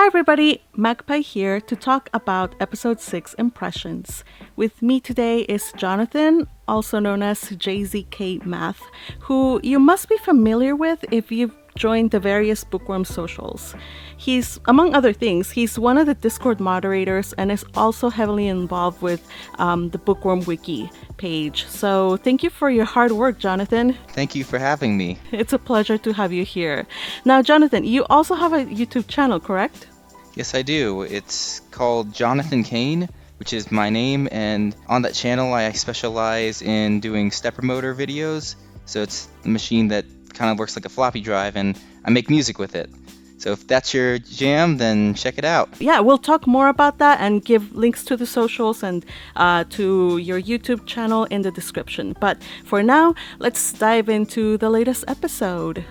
Hi everybody, Magpie here to talk about episode 6 impressions. With me today is Jonathan, also known as JZK Math, who you must be familiar with if you've joined the various Bookworm socials. He's, among other things, he's one of the Discord moderators and is also heavily involved with the Bookworm Wiki page. So thank you for your hard work, Jonathan. Thank you for having me. It's a pleasure to have you here. Now, Jonathan, you also have a YouTube channel, correct? Yes, I do. It's called Jonathan Kane, which is my name, and on that channel I specialize in doing stepper motor videos. So it's a machine that kind of works like a floppy drive, and I make music with it. So if that's your jam, then check it out. Yeah, we'll talk more about that and give links to the socials and to your YouTube channel in the description. But for now, let's dive into the latest episode.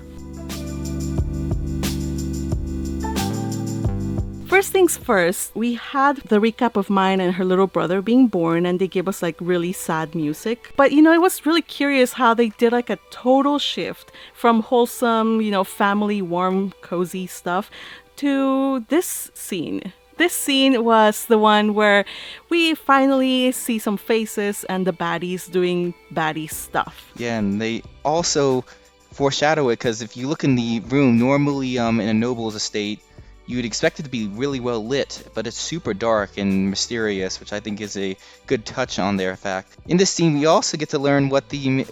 First things first, we had the recap of Myne and her little brother being born, and they gave us like really sad music. But it was really curious how they did like a total shift from wholesome, family, warm, cozy stuff to this scene. This scene was the one where we finally see some faces and the baddies doing baddie stuff. Yeah, and they also foreshadow it, because if you look in the room, normally in a noble's estate, you would expect it to be really well lit, but it's super dark and mysterious, which I think is a good touch on their fact. In this scene, we also get to learn what the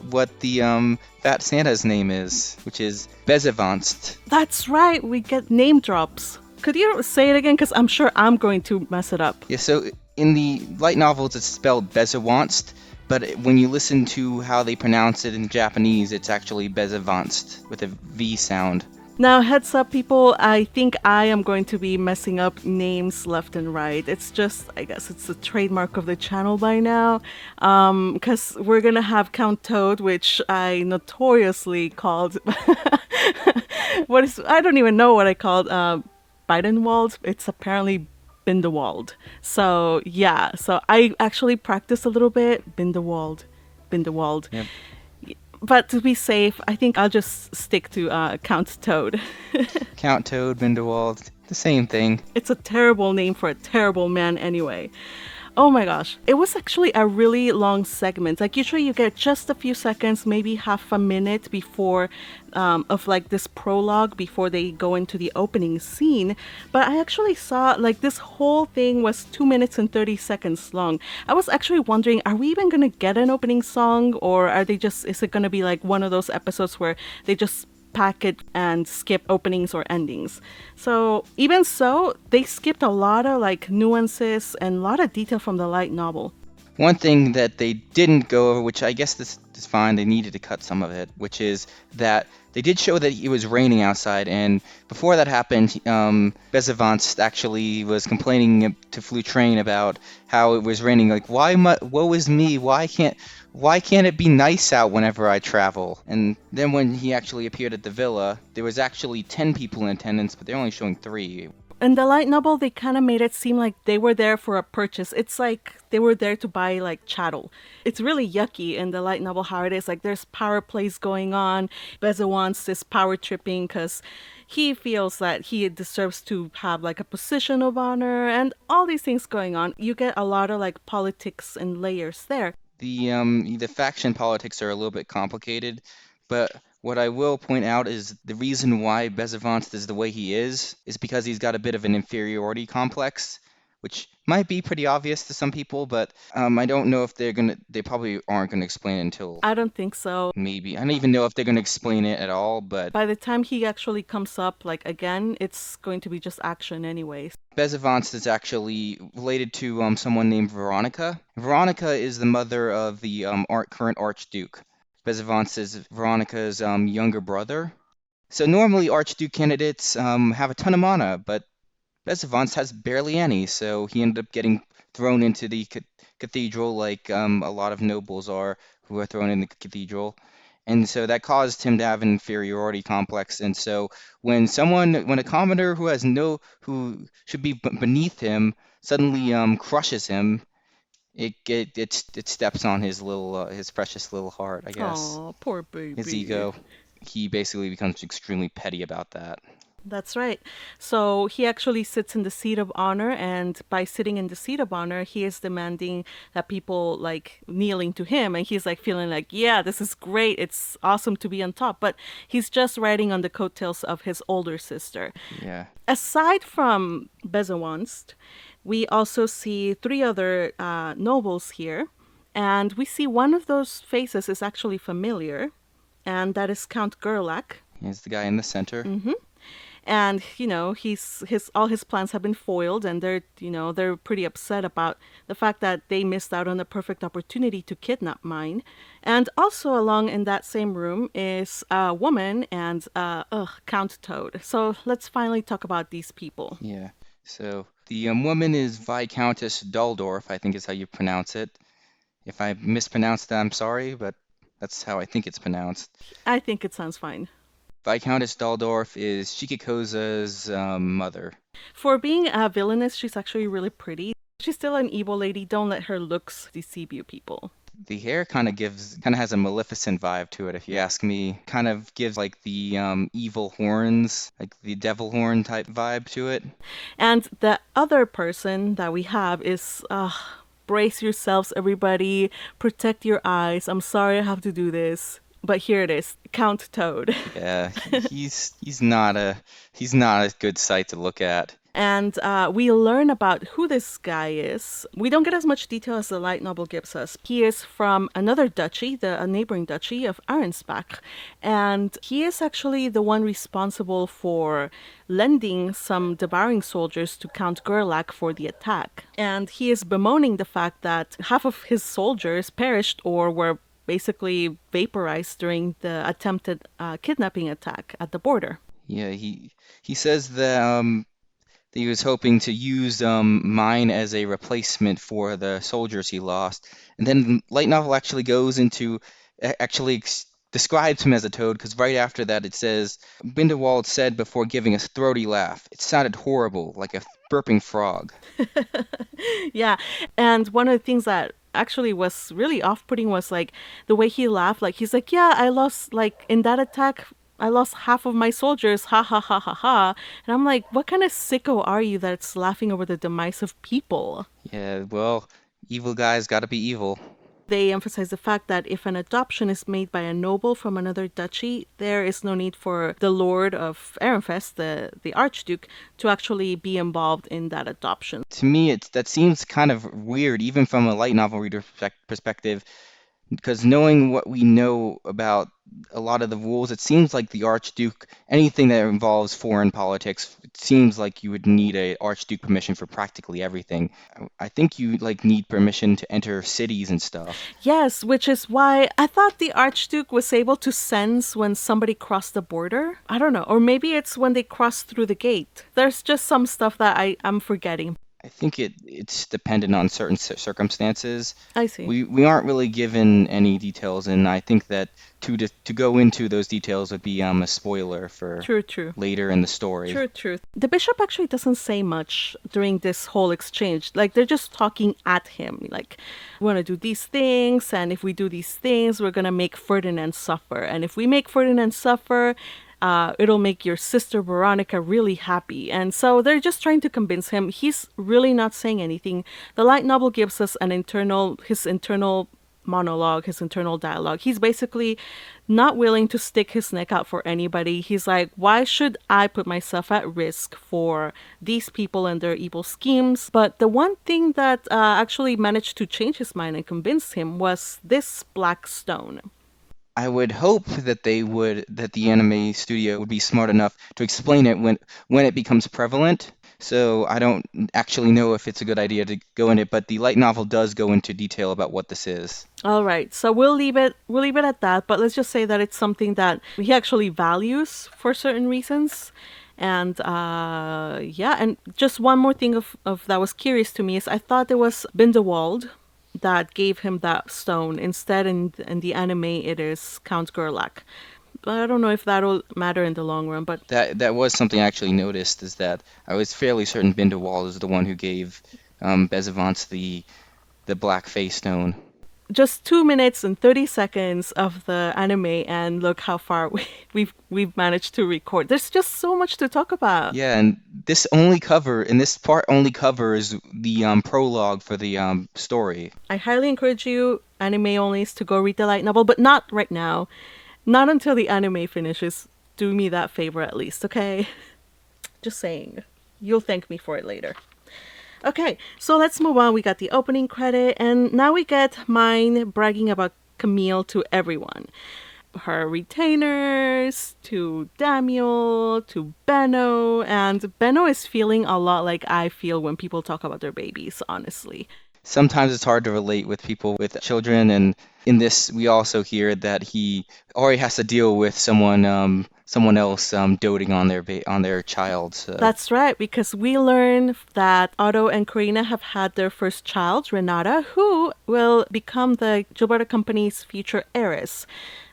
Fat Santa's name is, which is Bezavanst. That's right, we get name drops. Could you say it again? Because I'm sure I'm going to mess it up. Yeah, so in the light novels, it's spelled Bezavanst, but when you listen to how they pronounce it in Japanese, it's actually Bezavanst with a V sound. Now, heads up, people, I think I am going to be messing up names left and right. It's just, I guess it's a trademark of the channel by now, because we're going to have Count Toad, which I notoriously called, I don't even know what I called, Bidenwald. It's apparently Bindewald. So, yeah, so I actually practiced a little bit, Bindewald. Yep. But to be safe, I think I'll just stick to Count Toad. Count Toad, Bindewald, the same thing. It's a terrible name for a terrible man anyway. Oh my gosh. It was actually a really long segment. Like usually you get just a few seconds, maybe half a minute before of like this prologue before they go into the opening scene. But I actually saw like this whole thing was 2 minutes and 30 seconds long. I was actually wondering, are we even going to get an opening song, or is it going to be like one of those episodes where they just pack it and skip openings or endings? So even so, they skipped a lot of like nuances and a lot of detail from the light novel. One thing that they didn't go over, which I guess this is fine, they needed to cut some of it, which is that they did show that it was raining outside, and before that happened, Bezavanst actually was complaining to Flutrain about how it was raining. Like, woe is me, why can't it be nice out whenever I travel? And then when he actually appeared at the villa, there was actually 10 people in attendance, but they're only showing 3. In the light novel, they kind of made it seem like they were there for a purchase. It's like they were there to buy like chattel. It's really yucky in the light novel how it is. Like there's power plays going on. Beza wants this power tripping because he feels that he deserves to have like a position of honor and all these things going on. You get a lot of like politics and layers there. The faction politics are a little bit complicated, but what I will point out is the reason why Bezavanst is the way he is because he's got a bit of an inferiority complex, which might be pretty obvious to some people, but I don't know if they probably aren't gonna explain it until I don't think so. maybe. I don't even know if they're gonna explain it at all, but by the time he actually comes up, like again, it's going to be just action anyways. Bezavanst is actually related to someone named Veronica. Veronica is the mother of the current Archduke. Bezavanst is Veronica's younger brother. So normally Archduke candidates have a ton of mana, but Bezavanst has barely any, so he ended up getting thrown into the cathedral like a lot of nobles are who are thrown in the cathedral. And so that caused him to have an inferiority complex. And so when a commoner who should be beneath him suddenly crushes him, it steps on his precious little heart, I guess. Oh, poor baby. His ego. He basically becomes extremely petty about that. That's right. So he actually sits in the seat of honor, and by sitting in the seat of honor, he is demanding that people like kneeling to him, and he's like feeling like, yeah, this is great. It's awesome to be on top. But he's just riding on the coattails of his older sister. Yeah. Aside from Bezawanst, we also see three other nobles here, and we see one of those faces is actually familiar, and that is Count Gerlach. He's the guy in the center. And he's his all his plans have been foiled, and they're pretty upset about the fact that they missed out on a perfect opportunity to kidnap Myne. And also along in that same room is a woman and Count Toad. So let's finally talk about these people. Yeah. So the woman is Viscountess Daldorf, I think is how you pronounce it. If I mispronounced that, I'm sorry, but that's how I think it's pronounced. I think it sounds fine. Viscountess Daldorf is Shikikoza's mother. For being a villainess, she's actually really pretty. She's still an evil lady. Don't let her looks deceive you, people. The hair kind of has a Maleficent vibe to it, if you ask me. Kind of gives like the evil horns, like the devil horn type vibe to it. And the other person that we have is, brace yourselves, everybody. Protect your eyes. I'm sorry I have to do this, but here it is, Count Toad. Yeah, he's not a good sight to look at. And we learn about who this guy is. We don't get as much detail as the light novel gives us. He is from another duchy, a neighboring duchy of Arensbach, and he is actually the one responsible for lending some devouring soldiers to Count Gerlach for the attack. And he is bemoaning the fact that half of his soldiers perished or were basically vaporized during the attempted kidnapping attack at the border. Yeah, he says that he was hoping to use Myne as a replacement for the soldiers he lost. And then the light novel actually goes into describes him as a toad, because right after that it says Bindewald said before giving a throaty laugh. It sounded horrible, like a burping frog. Yeah. And one of the things that actually was really off-putting was like the way he laughed. Like he's like, yeah, I lost, like in that attack I lost half of my soldiers, ha ha ha ha ha. And I'm like, what kind of sicko are you that's laughing over the demise of people? Yeah, well, evil guys gotta be evil. They emphasize the fact that if an adoption is made by a noble from another duchy, there is no need for the Lord of Ehrenfest, the Archduke, to actually be involved in that adoption. To me, that seems kind of weird, even from a light novel reader perspective, because knowing what we know about a lot of the rules, it seems like the Archduke, anything that involves foreign politics, it seems like you would need a Archduke permission for practically everything. I think you like need permission to enter cities and stuff. Yes, which is why I thought the Archduke was able to sense when somebody crossed the border. I don't know. Or maybe it's when they cross through the gate. There's just some stuff that I'm forgetting. I think it's dependent on certain circumstances. I see. We aren't really given any details, and I think that to go into those details would be a spoiler for True, true. later in the story. True, true. The bishop actually doesn't say much during this whole exchange. Like, they're just talking at him. Like, we want to do these things, and if we do these things, we're going to make Ferdinand suffer. And if we make Ferdinand suffer, it'll make your sister Veronica really happy. And so they're just trying to convince him. He's really not saying anything. The light novel gives us his internal monologue, his internal dialogue. He's basically not willing to stick his neck out for anybody. He's like, why should I put myself at risk for these people and their evil schemes? But the one thing that actually managed to change his mind and convince him was this black stone. I would hope that the anime studio would be smart enough to explain it when it becomes prevalent. So I don't actually know if it's a good idea to go in it, but the light novel does go into detail about what this is. All right, so we'll leave it at that. But let's just say that it's something that he actually values for certain reasons. And yeah, and just one more thing of that was curious to me is I thought there was Bindewald that gave him that stone. Instead, in the anime, it is Count Gerlach. But I don't know if that'll matter in the long run. But That was something I actually noticed, is that I was fairly certain Bindewald is the one who gave Bezavance the black face stone. just 2 minutes and 30 seconds of the anime, and look how far we've managed to record. There's just so much to talk about. Yeah, and this part only covers the prologue for the story. I highly encourage you, anime onlys, to go read the light novel, but not right now. Not until the anime finishes. Do me that favor at least, okay? Just saying. You'll thank me for it later. Okay, so let's move on. We got the opening credit, and now we get Myne bragging about Camille to everyone. Her retainers, to Daniel, to Benno, and Benno is feeling a lot like I feel when people talk about their babies, honestly. Sometimes it's hard to relate with people with children, and in this we also hear that he already has to deal with someone else doting on on their child. So. That's right, because we learn that Otto and Karina have had their first child, Renata, who will become the Gilberto Company's future heiress.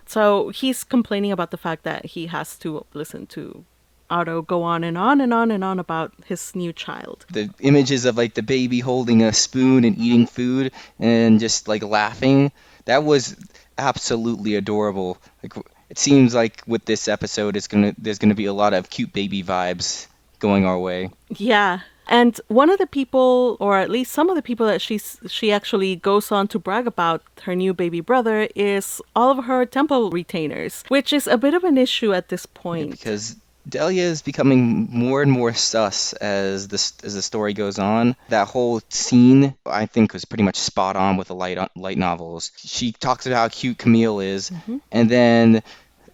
So he's complaining about the fact that he has to listen to Otto go on and on and on and on about his new child. The images of like the baby holding a spoon and eating food and just like laughing, that was absolutely adorable. Like it seems like with this episode there's gonna be a lot of cute baby vibes going our way. Yeah. And one of the people, or at least some of the people that she actually goes on to brag about her new baby brother is all of her temple retainers, which is a bit of an issue at this point. Because Delia is becoming more and more sus as the story goes on. That whole scene, I think, was pretty much spot on with the light novels. She talks about how cute Camille is, and then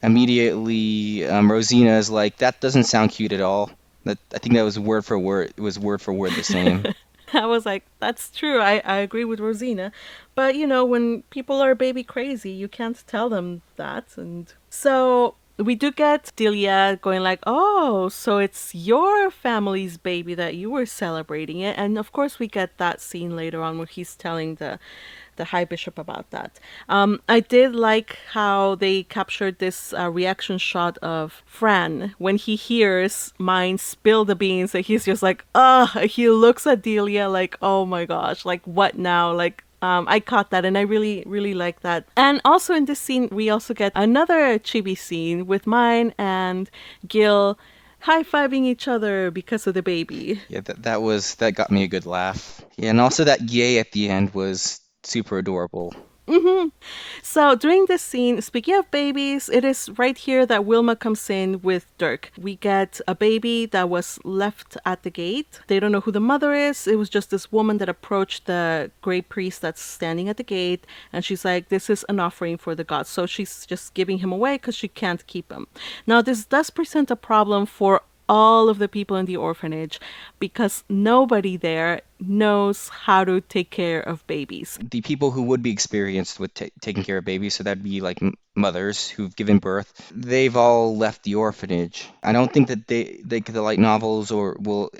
immediately Rosina is like, "That doesn't sound cute at all." I think that was word for word. It was word for word the same. I was like, that's true. I agree with Rosina. But, you know, when people are baby crazy, you can't tell them that. And so we do get Delia going like, oh, so it's your family's baby that you were celebrating it. And of course we get that scene later on where he's telling the High Bishop about that. I did like how they captured this reaction shot of Fran when he hears Myne spill the beans, and he's just like, ugh. He looks at Delia like, oh my gosh, like what now? Like, I caught that, and I really, really like that. And also in this scene, we also get another chibi scene with Myne and Gil high-fiving each other because of the baby. Yeah, that got me a good laugh. Yeah, and also that yay at the end was super adorable. So during this scene, speaking of babies, it is right here that Wilma comes in with Dirk. We get a baby that was left at the gate. They don't know who the mother is. It was just this woman that approached the gray priest that's standing at the gate, and she's like, this is an offering for the gods. So she's just giving him away because she can't keep him. Now this does present a problem for all of the people in the orphanage because nobody there knows how to take care of babies. The people who would be experienced with taking care of babies, so that'd be like mothers who've given birth, they've all left the orphanage. I don't think that the light novels or will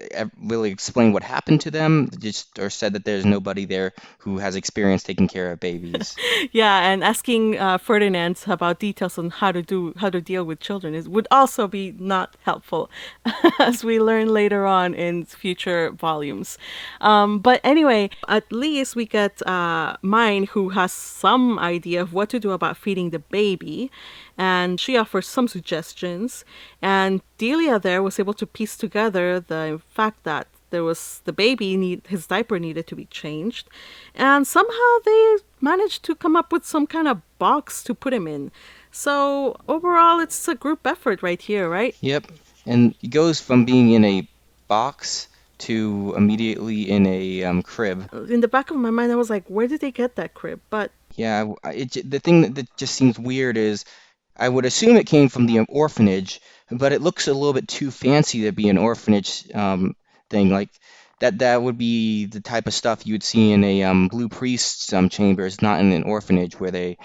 really explain what happened to them. Just or said that there's nobody there who has experience taking care of babies. Yeah, and asking Ferdinand about details on how to deal with children would also be not helpful, as we learn later on in future volumes. But anyway, at least we get Myne, who has some idea of what to do about feeding the baby, and she offers some suggestions. And Delia there was able to piece together the fact that there was the baby his diaper needed to be changed, and somehow they managed to come up with some kind of box to put him in. So overall, it's a group effort right here, right? Yep, and he goes from being in a box to immediately in a crib. In the back of my mind, I was like, where did they get that crib? But Yeah, the thing that just seems weird is I would assume it came from the orphanage, but it looks a little bit too fancy to be an orphanage thing. Like that would be the type of stuff you'd see in a Blue Priest's chambers, not in an orphanage where they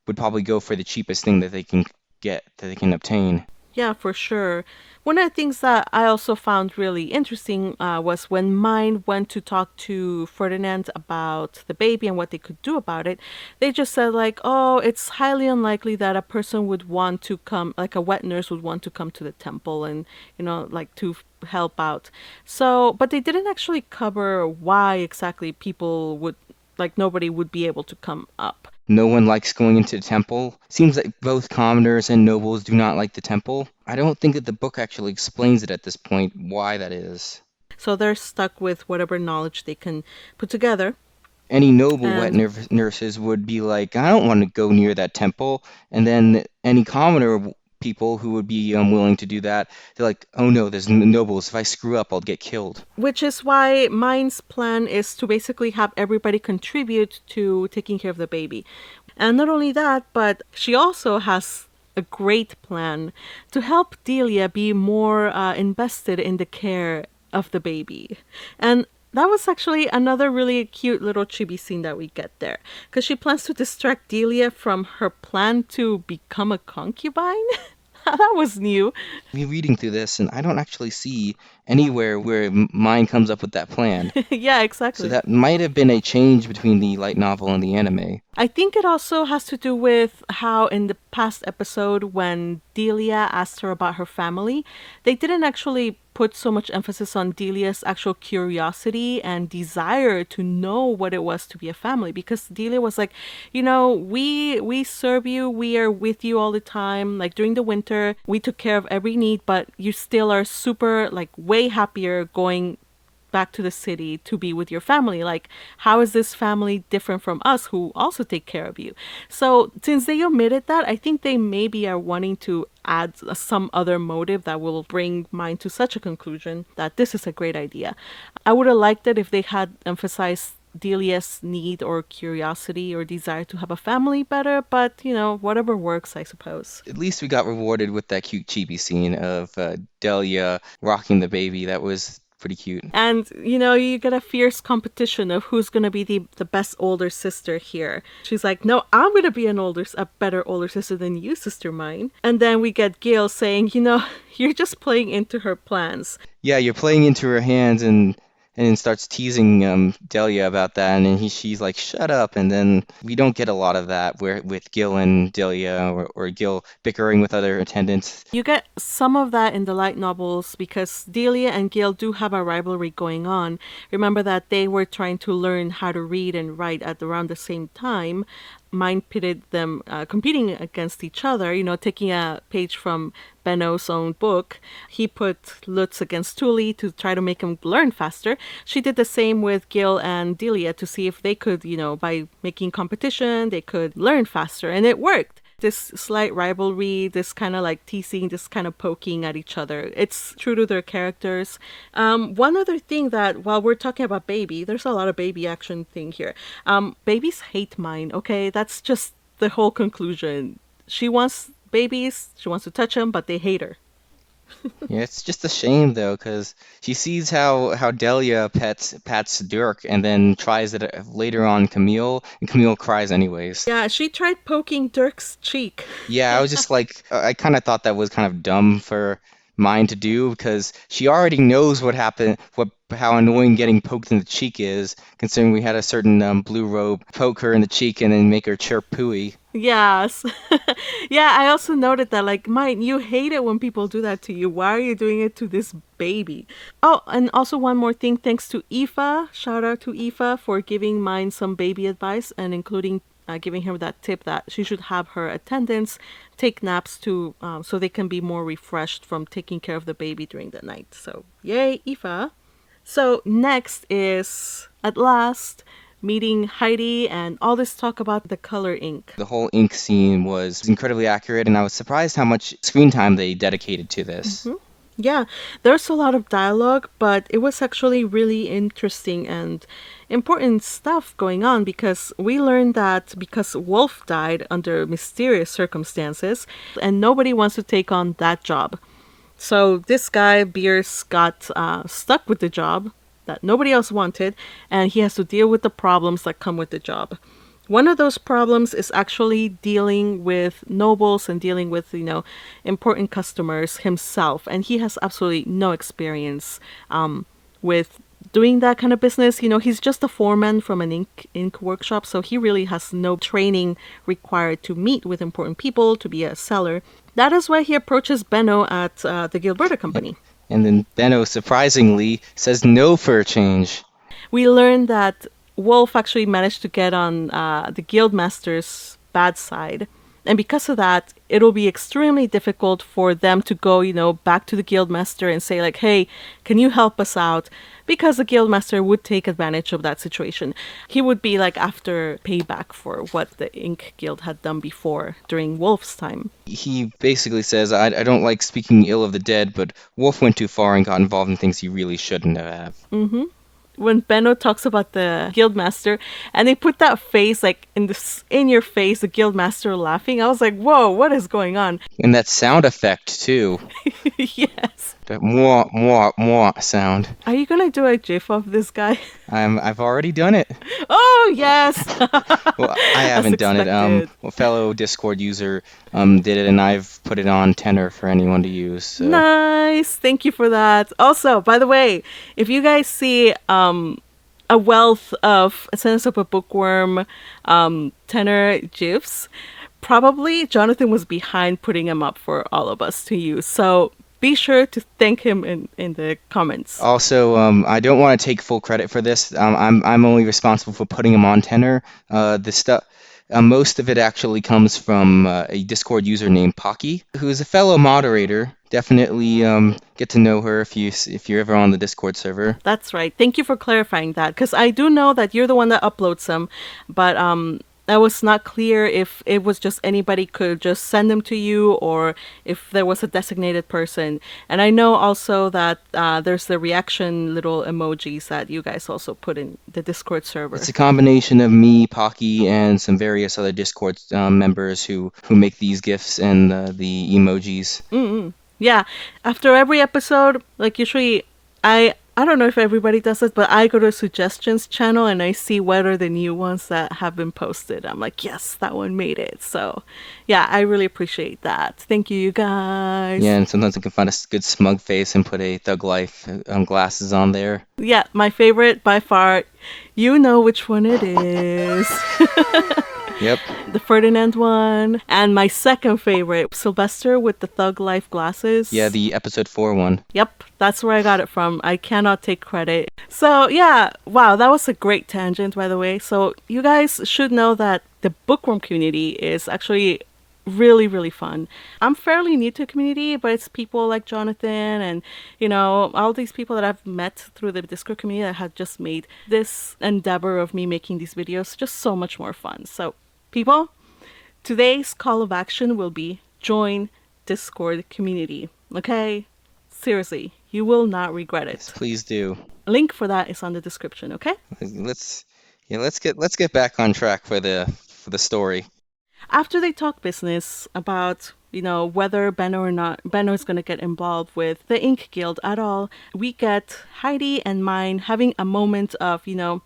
would probably go for the cheapest thing that they can get, that they can obtain. yeah, for sure. One of the things that I also found really interesting was when Myne went to talk to Ferdinand about the baby and what they could do about it. They just said like, oh, it's highly unlikely that a person would want to come, like a wet nurse would want to come to the temple and, you know, like to help out. So, but they didn't actually cover why exactly people would like nobody would be able to come up. No one likes going into the temple. Seems like both commoners and nobles do not like the temple. I don't think that the book actually explains it at this point why that is. So they're stuck with whatever knowledge they can put together. Any noble wet And nurses would be like, I don't want to go near that temple. And then any commoner people who would be willing to do that, they're like, oh no, there's nobles. If I screw up, I'll get killed. which is why Myne's plan is to basically have everybody contribute to taking care of the baby. And not only that, but she also has a great plan to help Delia be more invested in the care of the baby. And that was actually another really cute little chibi scene that we get there. Because she plans to distract Delia from her plan to become a concubine. That was new. I'm reading through this, and I don't actually see anywhere where Myne comes up with that plan. Yeah, So exactly. that might have been a change between the light novel and the anime. I think it also has to do with how in the past episode when Delia asked her about her family, they didn't actually put so much emphasis on Delia's actual curiosity and desire to know what it was to be a family, because Delia was like, we serve you, we are with you all the time, like during the winter, we took care of every need, but you still are super like way happier going back to the city to be with your family. Like, how is this family different from us who also take care of you? So, since they omitted that, I think they maybe are wanting to add some other motive that will bring Myne to such a conclusion that this is a great idea. I would have liked it if they had emphasized Delia's need or curiosity or desire to have a family better, but whatever works, I suppose. At least we got rewarded with that cute chibi scene of Delia rocking the baby. That was pretty cute. And you get a fierce competition of who's gonna be the best older sister here. She's like, no, I'm gonna be a better older sister than you, Sister Myne. And then we get Gil saying, you're just playing into her plans. Yeah, you're playing into her hands and then starts teasing Delia about that, and then she's like, "Shut up!" And then we don't get a lot of that where with Gil and Delia, or Gil bickering with other attendants. You get some of that in the light novels because Delia and Gil do have a rivalry going on. Remember that they were trying to learn how to read and write at around the same time. Myne pitted them competing against each other, taking a page from Benno's own book. He put Lutz against Tuli to try to make him learn faster. She did the same with Gil and Delia to see if they could, by making competition, they could learn faster. And it worked. This slight rivalry, this kind of like teasing, this kind of poking at each other. It's true to their characters. One other thing that while we're talking about baby, there's a lot of baby action thing here. Babies hate Myne, okay? That's just the whole conclusion. She wants babies, she wants to touch them, but they hate her. Yeah, it's just a shame though, because she sees how Delia pats Dirk, and then tries it later on Camille, and Camille cries anyways. Yeah, she tried poking Dirk's cheek. Yeah, I was just like, I kind of thought that was kind of dumb for Myne to do, because she already knows what happened, how annoying getting poked in the cheek is, considering we had a certain blue robe poke her in the cheek and then make her chirp pooey. Yes. Yeah, I also noted that, like, Myne, you hate it when people do that to you. Why are you doing it to this baby? Oh, and also one more thing, thanks to Aoife. Shout out to Aoife for giving Myne some baby advice and including giving her that tip that she should have her attendants take naps to so they can be more refreshed from taking care of the baby during the night. So, yay, Aoife. So, next is, at last, meeting Heidi and all this talk about the color ink. The whole ink scene was incredibly accurate, and I was surprised how much screen time they dedicated to this. Yeah, there's a lot of dialogue, but it was actually really interesting and important stuff going on because we learned that because Wolf died under mysterious circumstances and nobody wants to take on that job. So this guy, Bierce, got stuck with the job that nobody else wanted, and he has to deal with the problems that come with the job. One of those problems is actually dealing with nobles and dealing with, important customers himself. And he has absolutely no experience with doing that kind of business. He's just a foreman from an ink workshop, so he really has no training required to meet with important people, to be a seller. That is why he approaches Benno at the Gilberta Company. And then Benno surprisingly says no for a change. We learn that Wolf actually managed to get on the Guildmaster's bad side. And because of that, it'll be extremely difficult for them to go, back to the Guildmaster and say, like, hey, can you help us out? Because the Guildmaster would take advantage of that situation. He would be like after payback for what the Ink Guild had done before during Wolf's time. He basically says, I don't like speaking ill of the dead, but Wolf went too far and got involved in things he really shouldn't have. Mm-hmm. When Benno talks about the Guildmaster and they put that face like in your face, the Guildmaster laughing, I was like, whoa, what is going on? And that sound effect too. Yes. That mwah mwah mwah sound. Are you gonna do a gif of this guy? I've already done it. Oh yes. Well, I haven't done it. A fellow Discord user did it, and I've put it on tenor for anyone to use. So. Nice. Thank you for that. Also, by the way, if you guys see a wealth of Ascendance of a Bookworm tenor gifs, probably Jonathan was behind putting them up for all of us to use. So be sure to thank him in the comments. Also, I don't want to take full credit for this. I'm only responsible for putting them on tenor. The stuff. Most of it actually comes from a Discord user named Pocky, who is a fellow moderator. Definitely get to know her if you're ever on the Discord server. That's right. Thank you for clarifying that, because I do know that you're the one that uploads them, but that was not clear if it was just anybody could just send them to you or if there was a designated person. And I know also that there's the reaction little emojis that you guys also put in the Discord server. It's a combination of me, Pocky, and some various other Discord members who make these GIFs and the emojis. Mm-hmm. Yeah. After every episode, like usually I don't know if everybody does it, but I go to suggestions channel and I see what are the new ones that have been posted. I'm like, yes, that one made it. So yeah, I really appreciate that. Thank you, you guys. Yeah, and sometimes I can find a good smug face and put a Thug Life glasses on there. Yeah, my favorite by far, you know which one it is. Yep. The Ferdinand one. And my second favorite, Sylvester with the Thug Life glasses. Yeah, the episode 4 one. Yep, that's where I got it from. I cannot take credit. So yeah, wow, that was a great tangent, by the way. So you guys should know that the Bookworm community is actually really, really fun. I'm fairly new to the community, but it's people like Jonathan and, all these people that I've met through the Discord community that have just made this endeavor of me making these videos just so much more fun. So people, today's call of action will be join Discord community. Okay? Seriously, you will not regret it. Yes, please do. Link for that is on the description, okay? Let's get back on track for the story. After they talk business about, whether Benno or not, Benno is going to get involved with the Ink Guild at all, we get Heidi and Myne having a moment of,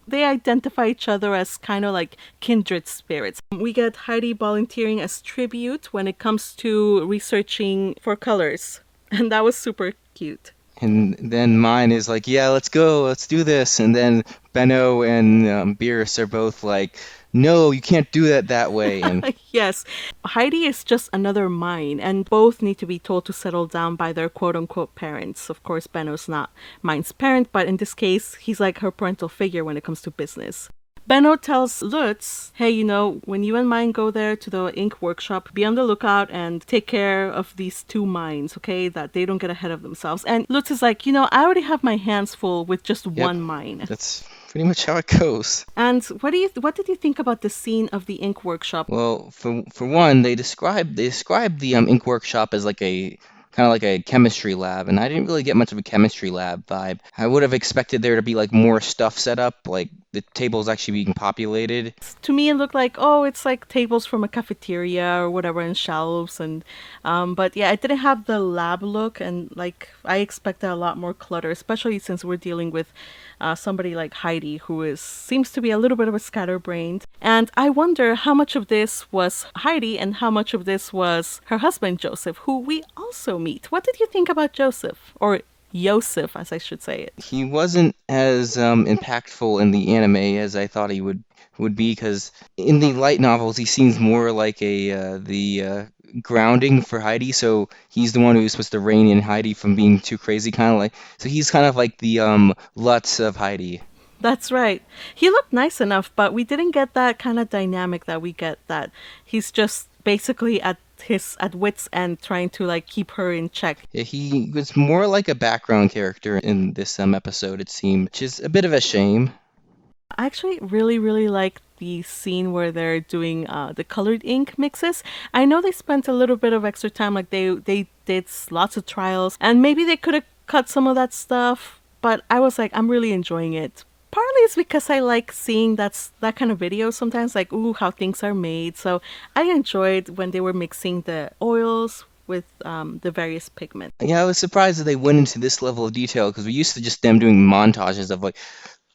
they identify each other as kind of like kindred spirits. We get Heidi volunteering as tribute when it comes to researching for colors. And that was super cute. And then Myne is like, yeah, let's go, let's do this. And then Benno and Beerus are both like, no, you can't do that way. And yes, Heidi is just another Myne, and both need to be told to settle down by their quote-unquote parents. Of course, Benno's not Myne's parent, but in this case, he's like her parental figure when it comes to business. Benno tells Lutz, hey, when you and Myne go there to the ink workshop, be on the lookout and take care of these two Mynes, okay? That they don't get ahead of themselves. And Lutz is like, I already have my hands full with just one Myne. That's pretty much how it goes. And what did you think about the scene of the ink workshop? Well, for one, they described the ink workshop as like a kind of like a chemistry lab, and I didn't really get much of a chemistry lab vibe. I would have expected there to be like more stuff set up, like the tables actually being populated. To me, it looked like, it's like tables from a cafeteria or whatever, and shelves, and but yeah, it didn't have the lab look, and like I expected a lot more clutter, especially since we're dealing with somebody like Heidi, who seems to be a little bit of a scatterbrained. And I wonder how much of this was Heidi and how much of this was her husband Joseph, who we also meet. What did you think about Joseph? Or Yosef, as I should say it. He wasn't as impactful in the anime as I thought he would be, because in the light novels he seems more like the grounding for Heidi. So he's the one who's supposed to rein in Heidi from being too crazy, kind of like. So he's kind of like the Lutz of Heidi. That's right. He looked nice enough, but we didn't get that kind of dynamic that we get that he's just basically at wit's end trying to like keep her in check. Yeah, he was more like a background character in this episode, it seemed, which is a bit of a shame. I actually really like the scene where they're doing the colored ink mixes. I know they spent a little bit of extra time, like they did lots of trials, and maybe they could have cut some of that stuff. But I was like, I'm really enjoying it. Partly it's because I like seeing that kind of video sometimes, like ooh how things are made. So I enjoyed when they were mixing the oils with the various pigments. Yeah, I was surprised that they went into this level of detail because we used to just them doing montages of like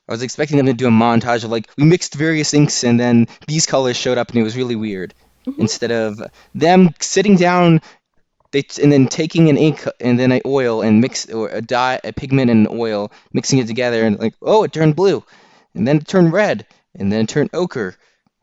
I was expecting them to do a montage of like we mixed various inks and then these colors showed up and it was really weird. Hmm. Instead of them sitting down and then taking an ink and then an oil and mix or a dye, a pigment and an oil, mixing it together and like oh it turned blue, and then it turned red, and then it turned ochre,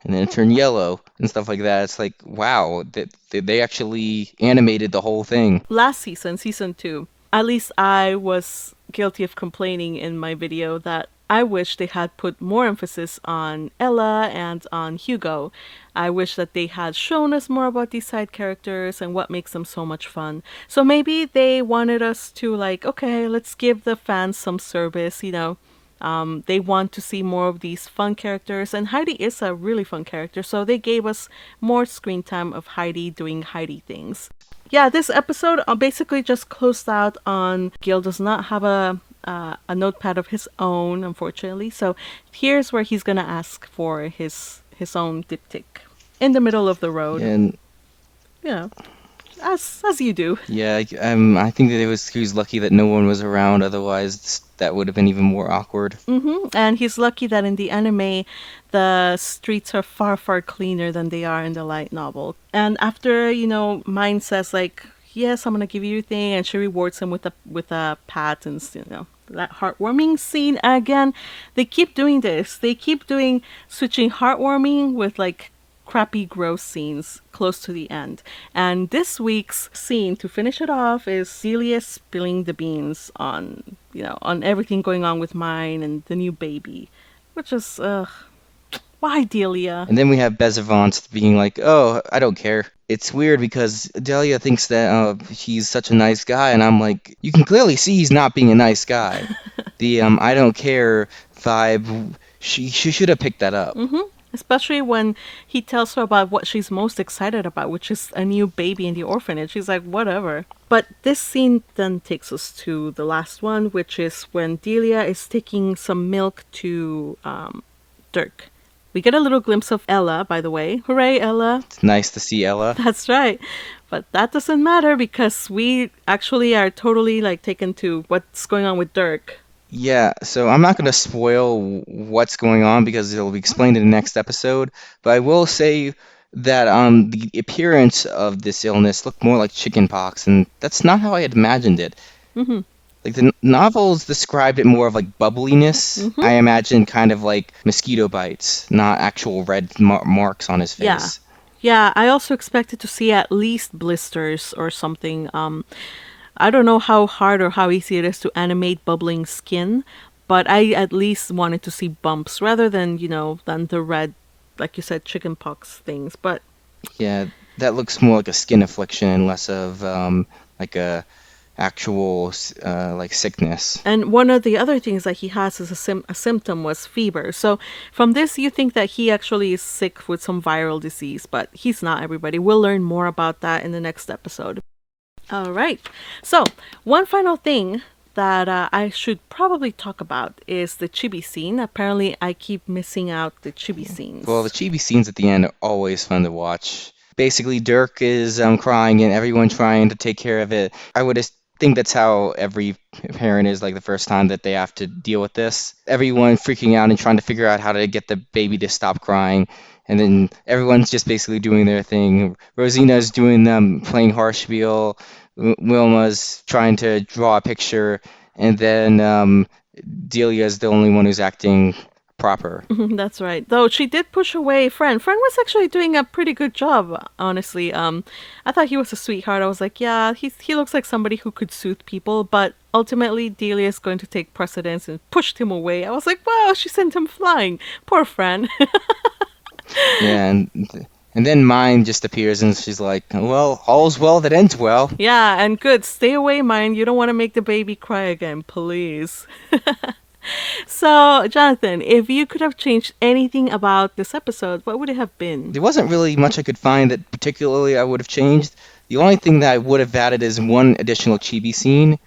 and then it turned yellow and stuff like that. It's like wow, that they actually animated the whole thing. Last season, season two, at least I was guilty of complaining in my video that I wish they had put more emphasis on Ella and on Hugo. I wish that they had shown us more about these side characters and what makes them so much fun. So maybe they wanted us to, like, okay, let's give the fans some service, you know. They want to see more of these fun characters, and Heidi is a really fun character, so they gave us more screen time of Heidi doing Heidi things. Yeah, this episode basically just closed out on Gil does not have a notepad of his own, unfortunately. So here's where he's gonna ask for his own diptych in the middle of the road. And You know, as you do. yeah, I think that he was lucky that no one was around. Otherwise, that would have been even more awkward. And he's lucky that in the anime, the streets are far cleaner than they are in the light novel. And after Myne says like, "Yes, I'm gonna give you your thing," and she rewards him with a pat and that heartwarming scene again. They keep doing this. They keep doing switching heartwarming with like crappy gross scenes close to the end. And this week's scene to finish it off is Celia spilling the beans on on everything going on with Myne and the new baby, which is why Delia? And then we have Bezavant being like, "Oh, I don't care." It's weird because Delia thinks that he's such a nice guy, and I'm like, you can clearly see he's not being a nice guy. The "I don't care" vibe, she should have picked that up. Especially when he tells her about what she's most excited about, which is a new baby in the orphanage. She's like, whatever. But this scene then takes us to the last one, which is when Delia is taking some milk to Dirk. We get a little glimpse of Ella, by the way. Hooray, Ella. It's nice to see Ella. That's right. But that doesn't matter because we actually are totally like taken to what's going on with Dirk. Yeah, so I'm not going to spoil what's going on because it'll be explained in the next episode, but I will say that the appearance of this illness looked more like chickenpox, and that's not how I had imagined it. Hmm. Like the novels described it more of like bubbliness. Hmm. I imagined kind of like mosquito bites, not actual red marks on his Yeah. face. Yeah, I also expected to see at least blisters or something. I don't know how hard or how easy it is to animate bubbling skin, but I at least wanted to see bumps rather than, than the red, like you said, chickenpox things. But Yeah, that looks more like a skin affliction and less of like a actual like sickness. and one of the other things that he has as a symptom was fever. So from this, you think that he actually is sick with some viral disease, but he's not, everybody. We'll learn more about that in the next episode. All right. So, one final thing that I should probably talk about is the chibi scene. Apparently, I keep missing out the chibi scenes. Well, the chibi scenes at the end are always fun to watch. Basically, Dirk is crying and everyone trying to take care of it. I would think that's how every parent is like the first time that they have to deal with this. Everyone freaking out and trying to figure out how to get the baby to stop crying. And then everyone's just basically doing their thing. Rosina's doing playing Harshspiel. Wilma's trying to draw a picture. And then Delia's the only one who's acting proper. That's right. Though she did push away Friend. Friend was actually doing a pretty good job, honestly. I thought he was a sweetheart. I was like, yeah, he looks like somebody who could soothe people, but ultimately Delia is going to take precedence and pushed him away. I was like, wow, she sent him flying. Poor Friend. Yeah, and then Myne just appears and she's like, well, all's well that ends well. Yeah, and good. Stay away, Myne. You don't want to make the baby cry again, please. So, Jonathan, if you could have changed anything about this episode, what would it have been? There wasn't really much I could find that particularly I would have changed. The only thing that I would have added is one additional chibi scene,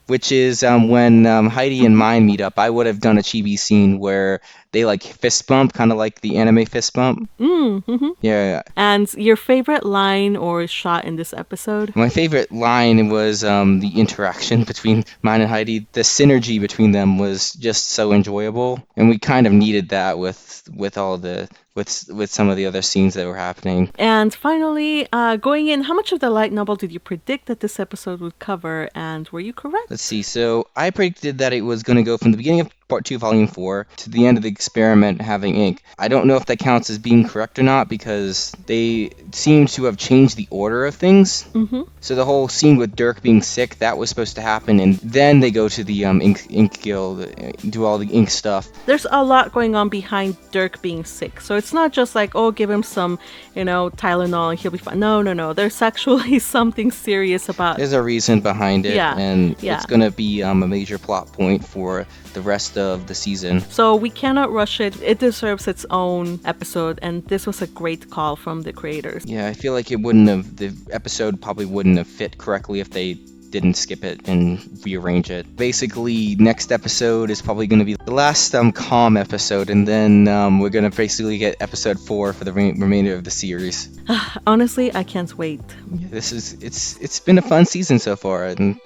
which is when Heidi and Myne meet up. I would have done a chibi scene where they like fist bump, kind of like the anime fist bump. Mm-hmm. Yeah. And your favorite line or shot in this episode? My favorite line was the interaction between Myne and Heidi. The synergy between them was just so enjoyable, and we kind of needed that with all the with some of the other scenes that were happening. And finally, going in, how much of the light novel did you predict that this episode would cover, and were you correct? Let's see. So I predicted that it was going to go from the beginning of Part 2, Volume 4 to the end of the experiment having ink. I don't know if that counts as being correct or not because they seem to have changed the order of things. Mm-hmm. So the whole scene with Dirk being sick, that was supposed to happen, and then they go to the ink guild, do all the ink stuff. There's a lot going on behind Dirk being sick. So it's not just like, oh, give him some, Tylenol and he'll be fine. No. There's actually something serious about... There's a reason behind it, and it's going to be a major plot point for the rest of the season. So we cannot rush it. It deserves its own episode, and this was a great call from the creators. Yeah, I feel like the episode probably wouldn't have fit correctly if they didn't skip it and rearrange it. Basically, next episode is probably going to be the last calm episode, and then we're going to basically get episode 4 for the remainder of the series. Honestly, I can't wait. Yeah, it's been a fun season so far, and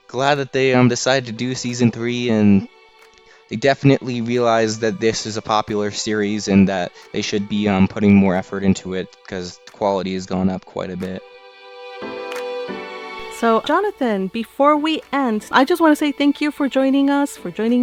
glad that they decided to do season 3, and they definitely realized that this is a popular series and that they should be putting more effort into it because the quality has gone up quite a bit. So, Jonathan, before we end, I just want to say thank you for joining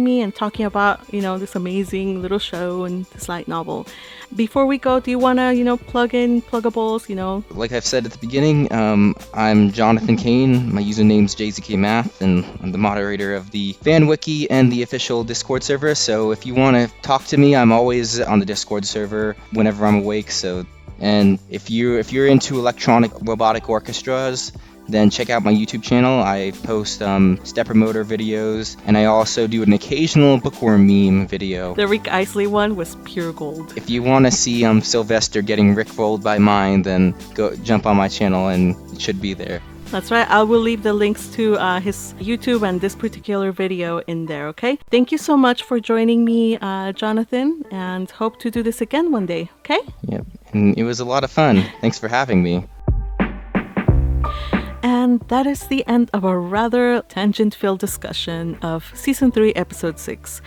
me and talking about, this amazing little show and this light novel. Before we go, do you want to, plug in pluggables, Like I've said at the beginning, I'm Jonathan Kane. My username's JZKMath, and I'm the moderator of the fan wiki and the official Discord server. So if you want to talk to me, I'm always on the Discord server whenever I'm awake. And if you're into electronic robotic orchestras, then check out my YouTube channel. I post stepper motor videos, and I also do an occasional Bookworm meme video. The Rick Isley one was pure gold. If you want to see Sylvester getting rickrolled by Myne, then go jump on my channel, and it should be there. That's right. I will leave the links to his YouTube and this particular video in there, okay? Thank you so much for joining me, Jonathan, and hope to do this again one day, okay? Yep, and it was a lot of fun. Thanks for having me. And that is the end of a rather tangent-filled discussion of Season 3, Episode 6.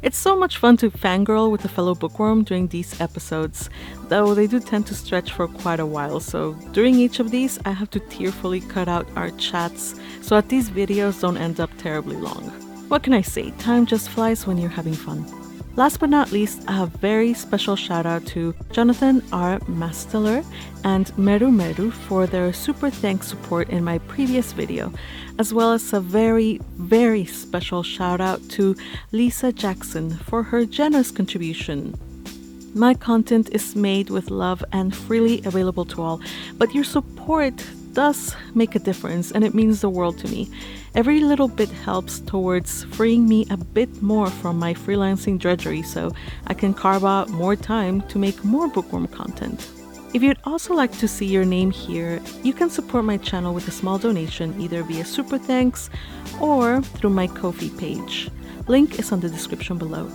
It's so much fun to fangirl with a fellow bookworm during these episodes, though they do tend to stretch for quite a while, so during each of these, I have to tearfully cut out our chats so that these videos don't end up terribly long. What can I say? Time just flies when you're having fun. Last but not least, a very special shout out to Jonathan R. Masteler and Meru Meru for their super thanks support in my previous video, as well as a very, very special shout out to Lisa Jackson for her generous contribution. My content is made with love and freely available to all, but your support does make a difference and it means the world to me. Every little bit helps towards freeing me a bit more from my freelancing drudgery so I can carve out more time to make more bookworm content. If you'd also like to see your name here, you can support my channel with a small donation either via Super Thanks or through my Ko-fi page. Link is on the description below.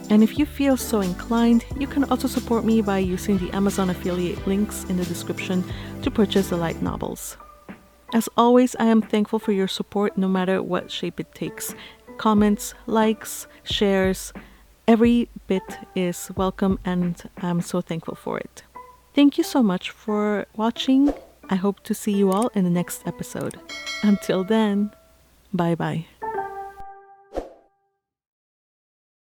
And if you feel so inclined, you can also support me by using the Amazon affiliate links in the description to purchase the light novels. As always, I am thankful for your support no matter what shape it takes. Comments, likes, shares, every bit is welcome and I'm so thankful for it. Thank you so much for watching. I hope to see you all in the next episode. Until then, bye bye.